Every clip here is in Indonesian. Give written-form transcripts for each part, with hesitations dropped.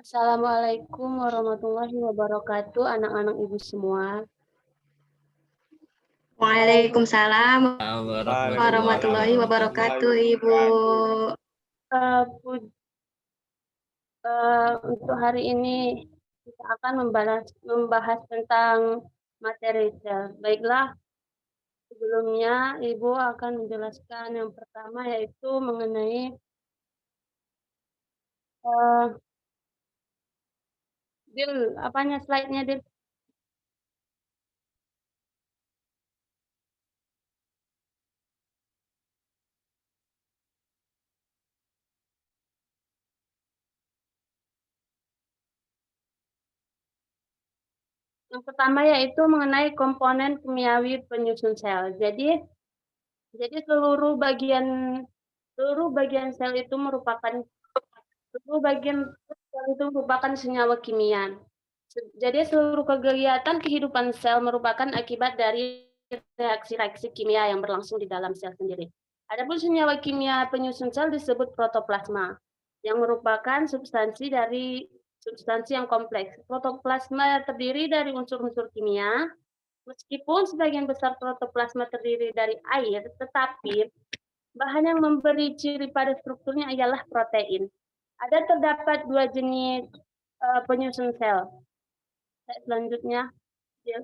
Assalamualaikum warahmatullahi wabarakatuh, anak-anak ibu semua. Waalaikumsalam Waalaikumsalam warahmatullahi wabarakatuh, Ibu. Eh, pu- untuk hari ini kita akan membahas tentang materi sel. Baiklah, sebelumnya Ibu akan menjelaskan yang pertama yaitu mengenai Dil, apanya slide-nya, Dil? Yang pertama yaitu mengenai komponen kimiawi penyusun sel. Jadi seluruh bagian sel itu merupakan senyawa kimia. Jadi seluruh kegiatan kehidupan sel merupakan akibat dari reaksi-reaksi kimia yang berlangsung di dalam sel sendiri. Adapun senyawa kimia penyusun sel disebut protoplasma, yang merupakan substansi yang kompleks. Protoplasma terdiri dari unsur-unsur kimia. Meskipun sebagian besar protoplasma terdiri dari air, tetapi bahan yang memberi ciri pada strukturnya ialah protein. Terdapat dua jenis penyusun sel. Selanjutnya, ya.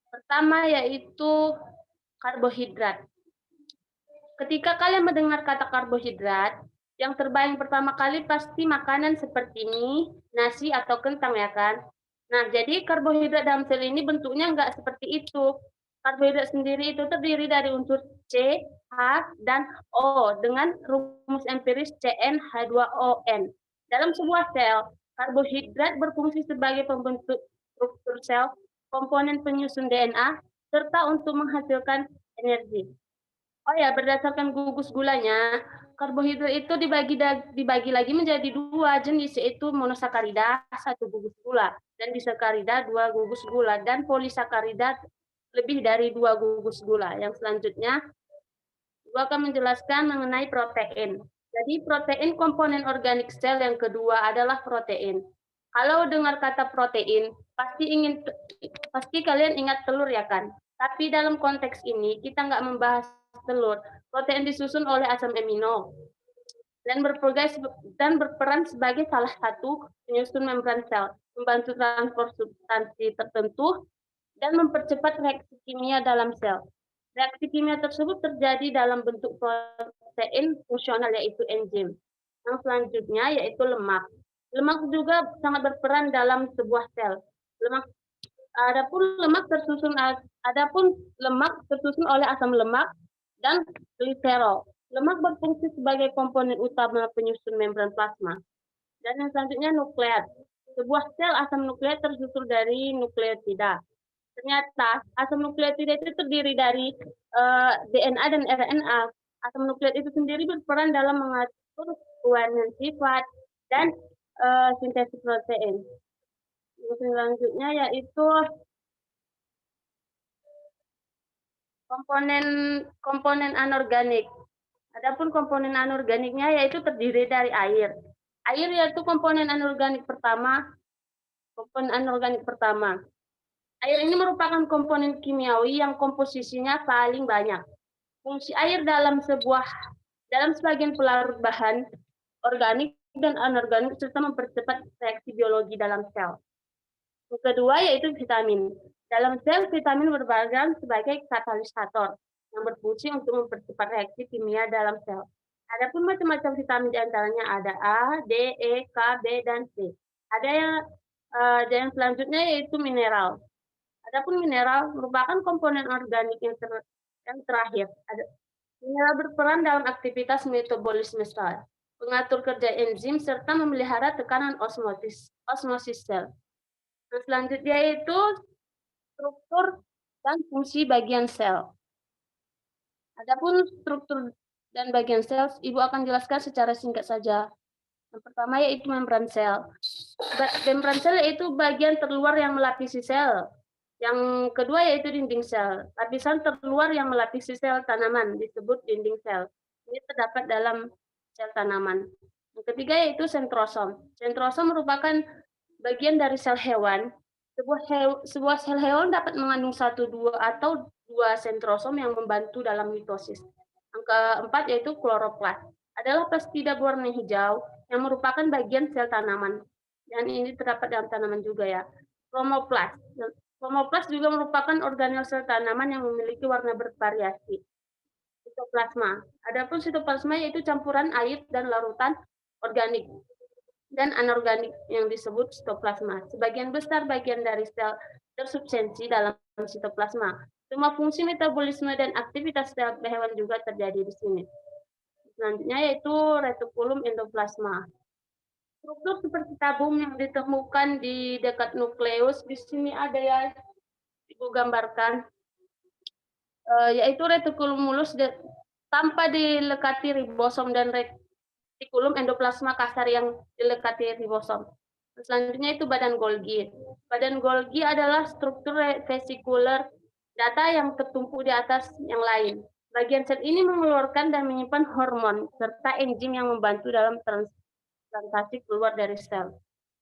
Pertama yaitu karbohidrat. Ketika kalian mendengar kata karbohidrat, yang terbayang pertama kali pasti makanan seperti mie, nasi, atau kentang, ya kan? Nah, jadi karbohidrat dalam sel ini bentuknya nggak seperti itu. Karbohidrat sendiri itu terdiri dari unsur C, H, dan O dengan rumus empiris CnH2ON. Dalam sebuah sel, karbohidrat berfungsi sebagai pembentuk struktur sel, komponen penyusun DNA, serta untuk menghasilkan energi. Oh ya, berdasarkan gugus gulanya, karbohidrat itu dibagi lagi menjadi dua jenis, yaitu monosakarida, satu gugus gula, dan disakarida, dua gugus gula, dan polisakarida, lebih dari dua gugus gula. Yang selanjutnya, Ibu akan menjelaskan mengenai protein. Jadi protein komponen organik sel yang kedua adalah protein. Kalau dengar kata protein, pasti kalian ingat telur, ya kan? Tapi dalam konteks ini kita nggak membahas telur. Protein disusun oleh asam amino dan berperan sebagai salah satu penyusun membran sel, membantu transport substansi tertentu dan mempercepat reaksi kimia dalam sel. Reaksi kimia tersebut terjadi dalam bentuk protein fungsional, yaitu enzim. Yang selanjutnya yaitu lemak. Lemak juga sangat berperan dalam sebuah sel. Adapun lemak tersusun oleh asam lemak dan gliserol. Lemak berfungsi sebagai komponen utama penyusun membran plasma. Dan yang selanjutnya nukleat. Sebuah sel asam nukleat tersusun dari nukleotida. Ternyata asam nukleotida itu terdiri dari DNA dan RNA. Asam nukleat itu sendiri berperan dalam mengatur pewarnaan sifat dan sintesis protein. Selanjutnya yaitu komponen anorganik. Adapun komponen anorganiknya yaitu terdiri dari air. Air yaitu komponen anorganik pertama. Air ini merupakan komponen kimiawi yang komposisinya paling banyak. Fungsi air dalam sebagian pelarut bahan organik dan anorganik serta mempercepat reaksi biologi dalam sel. Yang kedua yaitu vitamin. Dalam sel, vitamin berperan sebagai katalisator yang berfungsi untuk mempercepat reaksi kimia dalam sel. Adapun macam-macam vitamin diantaranya ada A, D, E, K, B, dan C. Ada yang selanjutnya yaitu mineral. Adapun mineral merupakan komponen organik yang terakhir. Mineral berperan dalam aktivitas metabolisme sel, mengatur kerja enzim, serta memelihara tekanan osmosis sel. Yang selanjutnya yaitu struktur dan fungsi bagian sel. Adapun struktur dan bagian sel, Ibu akan jelaskan secara singkat saja. Yang pertama yaitu membran sel. Membran sel yaitu bagian terluar yang melapisi sel. Yang kedua yaitu dinding sel. Lapisan terluar yang melapisi sel tanaman disebut dinding sel. Ini terdapat dalam sel tanaman. Yang ketiga yaitu sentrosom. Sentrosom merupakan bagian dari sel hewan. Sebuah sel hewan dapat mengandung satu, dua, atau dua sentrosom yang membantu dalam mitosis. Yang keempat yaitu kloroplas. Adalah plastida berwarna hijau yang merupakan bagian sel tanaman. Dan ini terdapat dalam tanaman juga ya. Kromoplas. Kromoplas juga merupakan organel sel tanaman yang memiliki warna bervariasi. Sitoplasma. Adapun sitoplasma yaitu campuran air dan larutan organik dan anorganik yang disebut sitoplasma. Sebagian besar bagian dari sel tersubstansi dalam sitoplasma. Semua fungsi metabolisme dan aktivitas sel hewan juga terjadi di sini. Selanjutnya yaitu retikulum endoplasma. Struktur seperti tabung yang ditemukan di dekat nukleus, di sini ada ya, Ibu gambarkan, yaitu retikulumulus tanpa dilekati ribosom dan retikulum endoplasma kasar yang dilekati ribosom. Selanjutnya itu badan Golgi. Badan Golgi adalah struktur vesikuler data yang tertumpu di atas yang lain. Bagian sel ini mengeluarkan dan menyimpan hormon serta enzim yang membantu dalam transplantasi keluar dari sel.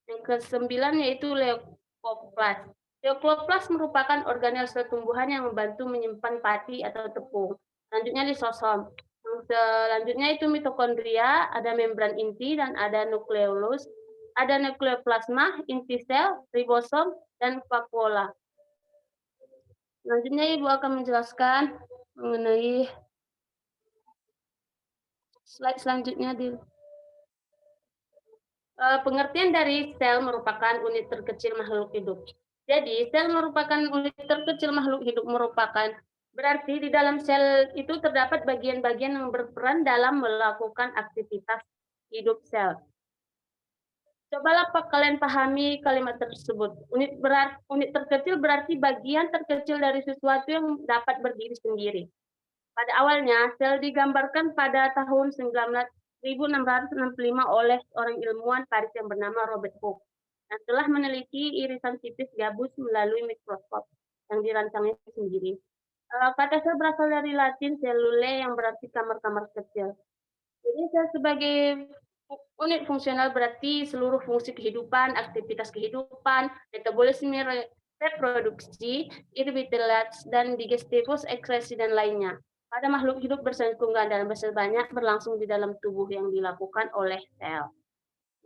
Yang kesembilan yaitu leukoplas. Leukoplas merupakan organel sel tumbuhan yang membantu menyimpan pati atau tepung. Selanjutnya lisosom. Selanjutnya itu mitokondria, ada membran inti dan ada nukleolus, ada nukleoplasma, inti sel, ribosom, dan vakuola. Selanjutnya Ibu akan menjelaskan mengenai slide selanjutnya di pengertian dari sel merupakan unit terkecil makhluk hidup. Jadi, sel merupakan unit terkecil makhluk hidup berarti di dalam sel itu terdapat bagian-bagian yang berperan dalam melakukan aktivitas hidup sel. Cobalah kalian pahami kalimat tersebut. Unit terkecil berarti bagian terkecil dari sesuatu yang dapat berdiri sendiri. Pada awalnya, sel digambarkan pada tahun 1665 oleh seorang ilmuwan Paris yang bernama Robert Hooke, yang telah meneliti irisan tipis gabus melalui mikroskop yang dirancangnya sendiri. Kata sel berasal dari Latin cellule yang berarti kamar-kamar kecil. Jadi sel sebagai unit fungsional berarti seluruh fungsi kehidupan, aktivitas kehidupan, metabolisme, reproduksi, irritabilitas, dan digestivus, ekskresi, dan lainnya. Pada makhluk hidup bersinggungan dalam besar banyak berlangsung di dalam tubuh yang dilakukan oleh sel.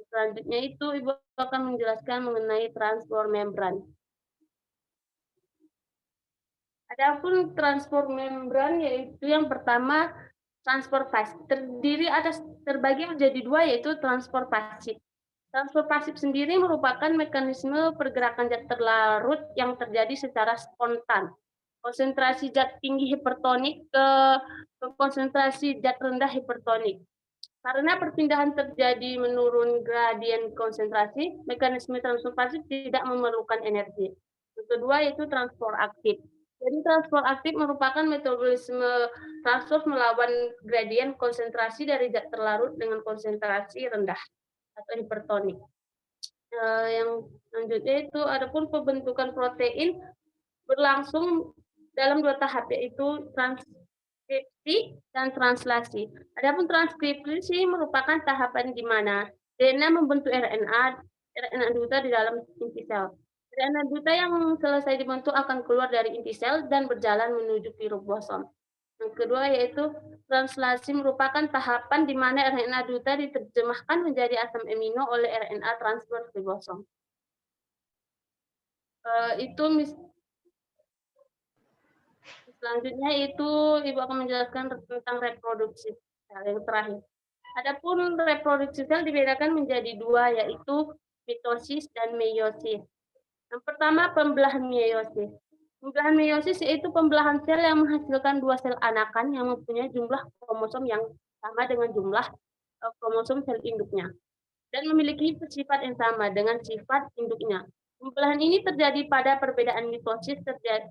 Selanjutnya itu Ibu akan menjelaskan mengenai transport membran. Adapun transport membran yaitu yang pertama transport pasif. Terbagi menjadi dua yaitu transport pasif. Transport pasif sendiri merupakan mekanisme pergerakan zat terlarut yang terjadi secara spontan. Konsentrasi zat tinggi hipertonik ke konsentrasi zat rendah hipertonik. Karena perpindahan terjadi menurun gradien konsentrasi, mekanisme transport pasif tidak memerlukan energi. Yang kedua yaitu transport aktif. Jadi transport aktif merupakan metabolisme transfer melawan gradien konsentrasi dari zat terlarut dengan konsentrasi rendah atau hipertonik. Yang selanjutnya itu adapun pembentukan protein berlangsung dalam dua tahap yaitu transkripsi dan translasi. Adapun transkripsi merupakan tahapan di mana DNA membentuk RNA duta di dalam inti sel. RNA duta yang selesai dibentuk akan keluar dari inti sel dan berjalan menuju ribosom. Yang kedua yaitu translasi merupakan tahapan di mana RNA duta diterjemahkan menjadi asam amino oleh RNA transfer ribosom. Selanjutnya itu Ibu akan menjelaskan tentang reproduksi sel yang terakhir. Adapun reproduksi sel dibedakan menjadi dua yaitu mitosis dan meiosis. Yang pertama pembelahan meiosis. Pembelahan meiosis yaitu pembelahan sel yang menghasilkan dua sel anakan yang mempunyai jumlah kromosom yang sama dengan jumlah kromosom sel induknya dan memiliki sifat yang sama dengan sifat induknya. Pembelahan ini terjadi pada perbedaan mitosis terjadi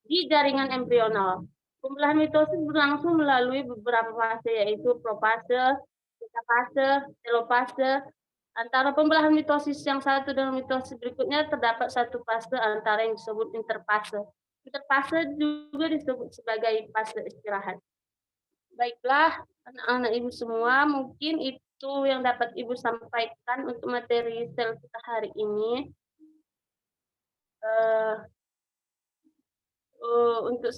di jaringan embrional. Pembelahan mitosis berlangsung melalui beberapa fase yaitu profase, metafase, telofase. Antara pembelahan mitosis yang satu dan mitosis berikutnya terdapat satu fase antara yang disebut interfase. Interfase juga disebut sebagai fase istirahat. Baiklah, anak-anak Ibu semua, mungkin itu itu yang dapat Ibu sampaikan untuk materi sel kita hari ini. Untuk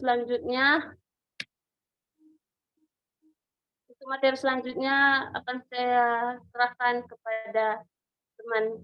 materi selanjutnya akan saya serahkan kepada teman